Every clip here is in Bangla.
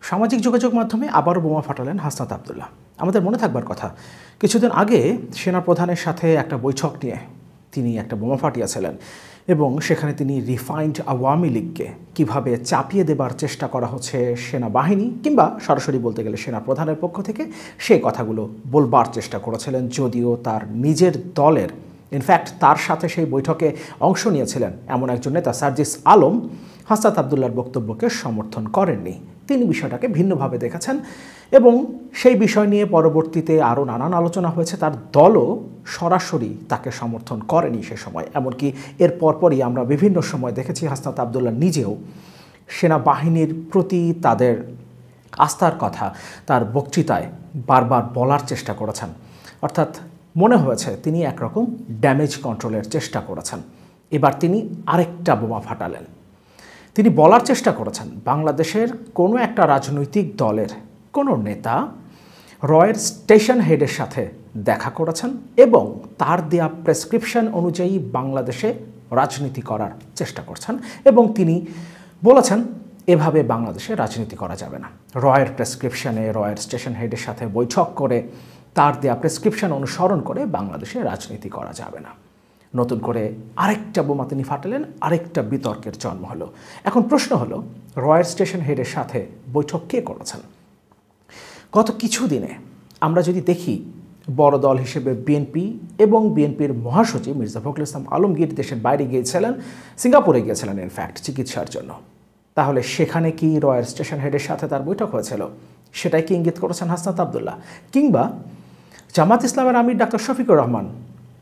সামাজিক যোগাযোগ মাধ্যমে আবারও বোমা ফাটালেন হাসনাত আবদুল্লাহ। আমাদের মনে থাকবার কথা, কিছুদিন আগে সেনাপ্রধানের সাথে একটা বৈঠক নিয়ে তিনি একটা বোমা ফাটিয়েছিলেন এবং সেখানে তিনি রিফাইন্ড আওয়ামী লীগকে কীভাবে চাপিয়ে দেবার চেষ্টা করা হচ্ছে সেনাবাহিনী কিংবা সরাসরি বলতে গেলে সেনাপ্রধানের পক্ষ থেকে সেই কথাগুলো বলবার চেষ্টা করেছিলেন, যদিও তার নিজের দলের ইনফ্যাক্ট তার সাথে সেই বৈঠকে অংশ নিয়েছিলেন এমন একজন নেতা সার্জিস আলম হাসনাত আবদুল্লাহর বক্তব্যকে সমর্থন করেননি। তিনি বিষয়টাকে ভিন্নভাবে দেখেছেন এবং সেই বিষয় নিয়ে পরবর্তীতে আরও নানান আলোচনা হয়েছে। তার দলও সরাসরি তাকে সমর্থন করেনি সে সময়। এমনকি এর পরপরই আমরা বিভিন্ন সময় দেখেছি হাসনাত আবদুল্লাহ নিজেও সেনাবাহিনীর প্রতি তাদের আস্থার কথা তার বক্তৃতায় বারবার বলার চেষ্টা করেছেন। অর্থাৎ মনে হয়েছে তিনি একরকম ড্যামেজ কন্ট্রোলের চেষ্টা করেছেন। এবার তিনি আরেকটা বোমা ফাটালেন। তিনি বলার চেষ্টা করেছেন বাংলাদেশের কোনো একটা রাজনৈতিক দলের কোনো নেতা রয়ের স্টেশন হেডের সাথে দেখা করেছেন এবং তার দেয়া প্রেসক্রিপশন অনুযায়ী বাংলাদেশে রাজনীতি করার চেষ্টা করছেন এবং তিনি বলেছেন এভাবে বাংলাদেশে রাজনীতি করা যাবে না। রয়ের প্রেসক্রিপশনে রয়ের স্টেশন হেডের সাথে বৈঠক করে তার দেয়া প্রেসক্রিপশন অনুসরণ করে বাংলাদেশে রাজনীতি করা যাবে না। নতুন করে আরেকটা বোমা তিনি ফাটালেন, আরেকটা বিতর্কের জন্ম হলো। এখন প্রশ্ন হলো, রয়ের স্টেশন হেডের সাথে বৈঠক কে করেছেন? গত কিছুদিনে আমরা যদি দেখি বড় দল হিসেবে বিএনপি এবং বিএনপির মহাসচিব মির্জা ফখরুল ইসলাম আলমগীর দেশের বাইরে গিয়েছিলেন, সিঙ্গাপুরে গিয়েছিলেন ইনফ্যাক্ট চিকিৎসার জন্য। তাহলে সেখানে কি রয়ের স্টেশন হেডের সাথে তার বৈঠক হয়েছিল? সেটাই কি ইঙ্গিত করেছেন হাসনাত আবদুল্লাহ? কিংবা জামাত ইসলামের আমির ডাক্তার শফিকুর রহমান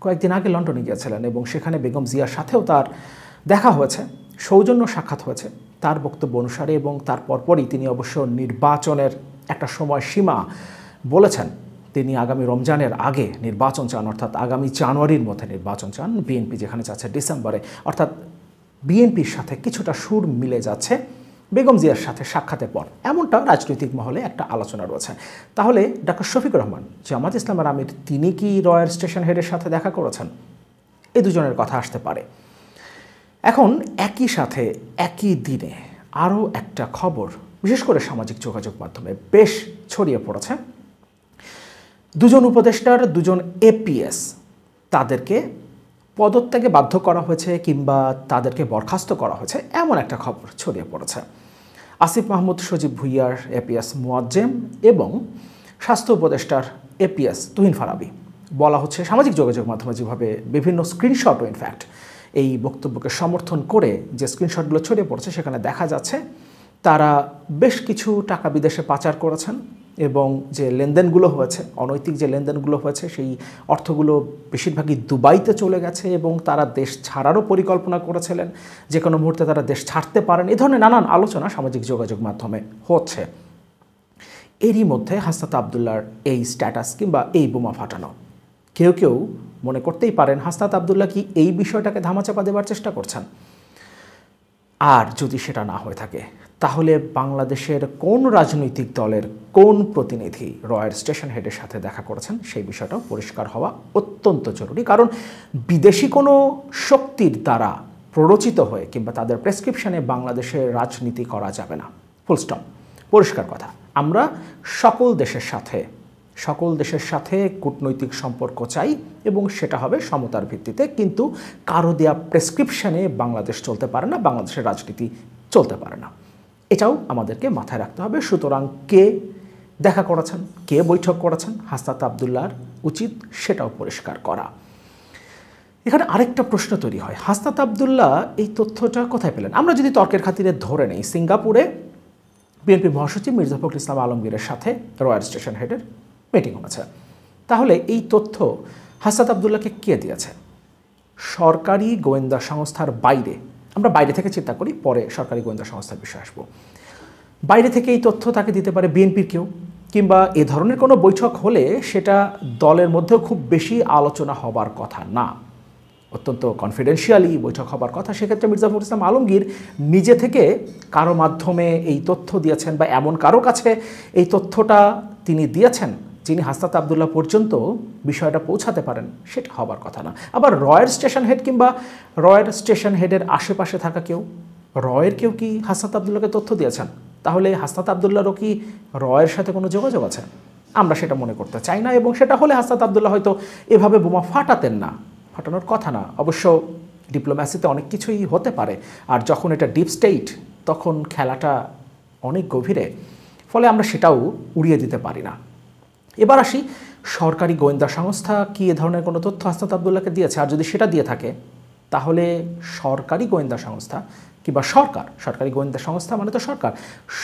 কয়েকদিন আগে লন্ডনে গিয়েছিলেন এবং সেখানে বেগম জিয়ার সাথেও তার দেখা হয়েছে, সৌজন্য সাক্ষাৎ হয়েছে তার বক্তব্য অনুসারে, এবং তার পরপরই তিনি অবশ্য নির্বাচনের একটা সময়সীমা বলেছেন। তিনি আগামী রমজানের আগে নির্বাচন চান, অর্থাৎ আগামী জানুয়ারির মধ্যে নির্বাচন চান। বিএনপি যেখানে চাচ্ছে ডিসেম্বরে, অর্থাৎ বিএনপির সাথে কিছুটা সুর মিলে যাচ্ছে বেগম জিয়ার সাথে সাক্ষাতের পর, এমনটা রাজনৈতিক মহলে একটা আলোচনা রয়েছে। তাহলে ডাক্তার শফিকুর রহমান জামাত ইসলামের আমির তিনি কি রয়ের স্টেশন হেডের সাথে দেখা করেছেন? এই দুজনের কথা আসতে পারে। এখন একই সাথে একই দিনে আরও একটা খবর বিশেষ করে সামাজিক যোগাযোগ মাধ্যমে বেশ ছড়িয়ে পড়েছে। দুজন উপদেষ্টার দুজন এপিএস তাদেরকে পদত্যাগে বাধ্য করা হয়েছে কিংবা তাদেরকে বরখাস্ত করা হয়েছে, এমন একটা খবর ছড়িয়ে পড়েছে। আসিফ মাহমুদ সজীব ভুইয়ার এপিএস মুয়াজ্জেম এবং স্বাস্থ্য উপদেষ্টার এপিএস তুহিন ফারাবী। বলা হচ্ছে সামাজিক যোগাযোগ মাধ্যমে যেভাবে বিভিন্ন স্ক্রিনশটও ইনফ্যাক্ট এই বক্তব্যকে সমর্থন করে যে স্ক্রিনশটগুলো ছড়িয়ে পড়ছে, সেখানে দেখা যাচ্ছে তারা বেশ কিছু টাকা বিদেশে পাচার করেছেন এবং যে লেনদেনগুলো হয়েছে, অনৈতিক যে লেনদেনগুলো হয়েছে, সেই অর্থগুলো বেশিরভাগই দুবাইতে চলে গেছে এবং তারা দেশ ছাড়ারও পরিকল্পনা করেছিলেন, যে কোনো মুহূর্তে তারা দেশ ছাড়তে পারেন। এই ধরনের নানান আলোচনা সামাজিক যোগাযোগ মাধ্যমে হচ্ছে। এরই মধ্যে হাসনাত আবদুল্লাহর এই স্ট্যাটাস কিংবা এই বোমা ফাটানো, কেউ কেউ মনে করতেই পারেন হাসনাত আবদুল্লাহ কি এই বিষয়টাকে ধামাচাপা দেওয়ার চেষ্টা করছেন। আর যদি সেটা না হয়ে থাকে, তাহলে বাংলাদেশের কোন রাজনৈতিক দলের কোন প্রতিনিধি রয়ের স্টেশন হেডের সাথে দেখা করেছেন সেই বিষয়টাও পরিষ্কার হওয়া অত্যন্ত জরুরি। কারণ বিদেশি কোনো শক্তির দ্বারা প্ররোচিত হয়ে কিংবা তাদের প্রেসক্রিপশনে বাংলাদেশের রাজনীতি করা যাবে না, ফুল স্টপ, পরিষ্কার কথা। আমরা সকল দেশের সাথে কূটনৈতিক সম্পর্ক চাই এবং সেটা হবে সমতার ভিত্তিতে, কিন্তু কারো দেয়া প্রেসক্রিপশনে বাংলাদেশ চলতে পারে না, বাংলাদেশের রাজনীতি চলতে পারে না। এটাও আমাদেরকে মাথায় রাখতে হবে। সুতরাং কে দেখা করেছেন, কে বৈঠক করেছেন, হাসনাত আবদুল্লাহর উচিত সেটাও পরিষ্কার করা। এখানে আরেকটা প্রশ্ন তৈরি হয়, হাসনাত আবদুল্লাহ এই তথ্যটা কোথায় পেলেন? আমরা যদি তর্কের খাতিরে ধরে নেই সিঙ্গাপুরে বিএনপি মহাসচিব মির্জা ফখরুল ইসলাম আলমগীরের সাথে রয়ের স্টেশন হেডের মিটিং হয়েছে, তাহলে এই তথ্য হাসনাত আবদুল্লাহকে কে দিয়েছে? সরকারি গোয়েন্দা সংস্থার বাইরে, আমরা বাইরে থেকে চিন্তা করি, পরে সরকারি গোয়েন্দা সংস্থার বিষয়ে আসবো। বাইরে থেকে এই তথ্য তাকে দিতে পারে বিএনপির কেউ, কিংবা এ ধরনের কোনো বৈঠক হলে সেটা দলের মধ্যেও খুব বেশি আলোচনা হবার কথা না, অত্যন্ত কনফিডেন্সিয়ালি বৈঠক হবার কথা। সেক্ষেত্রে মির্জা ফখরুল ইসলাম আলমগীর নিজে থেকে কারো মাধ্যমে এই তথ্য দিয়েছেন বা এমন কারো কাছে এই তথ্যটা তিনি দিয়েছেন যিনি হাসনাত আবদুল্লাহ পর্যন্ত বিষয়টা পৌঁছাতে পারেন, সেটা হবার কথা না। আবার রয়ের স্টেশন হেড কিংবা রয়ের স্টেশন হেডের আশেপাশে থাকা কেউ, রয়ের কেউ কি হাসনাত আবদুল্লাহকে তথ্য দিয়েছেন? তাহলে হাসনাত আবদুল্লাহরও কি রয়ের সাথে কোনো যোগাযোগ আছে? আমরা সেটা মনে করতে চাই না, এবং সেটা হলে হাসনাত আবদুল্লাহ হয়তো এভাবে বোমা ফাটাতেন না, ফাটানোর কথা না। অবশ্য ডিপ্লোম্যাসিতে অনেক কিছুই হতে পারে, আর যখন এটা ডিপ স্টেট তখন খেলাটা অনেক গভীরে, ফলে আমরা সেটাও উড়িয়ে দিতে পারি না। এবার আসি, সরকারি গোয়েন্দা সংস্থা কি এ ধরনের কোনো তথ্য হাসনাত আবদুল্লাহকে দিয়েছে? আর যদি সেটা দিয়ে থাকে, তাহলে সরকারি গোয়েন্দা সংস্থা কিংবা সরকারি গোয়েন্দা সংস্থা মানে তো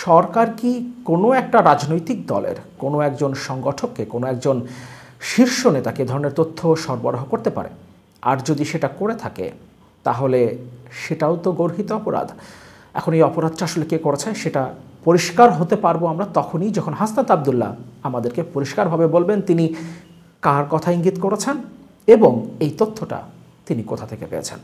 সরকার কি কোনো একটা রাজনৈতিক দলের কোনো একজন সংগঠককে, কোনো একজন শীর্ষ নেতাকে এ ধরনের তথ্য সরবরাহ করতে পারে? আর যদি সেটা করে থাকে, তাহলে সেটাও তো গর্হিত অপরাধ। এখন এই অপরাধটা আসলে কে করেছে সেটা পরিষ্কার হতে পারবো আমরা তখনই, যখন হাসনাত আবদুল্লাহ আমাদেরকে পরিষ্কারভাবে বলবেন তিনি কার কথা ইঙ্গিত করেছেন এবং এই তথ্যটা তিনি কোথা থেকে পেয়েছেন।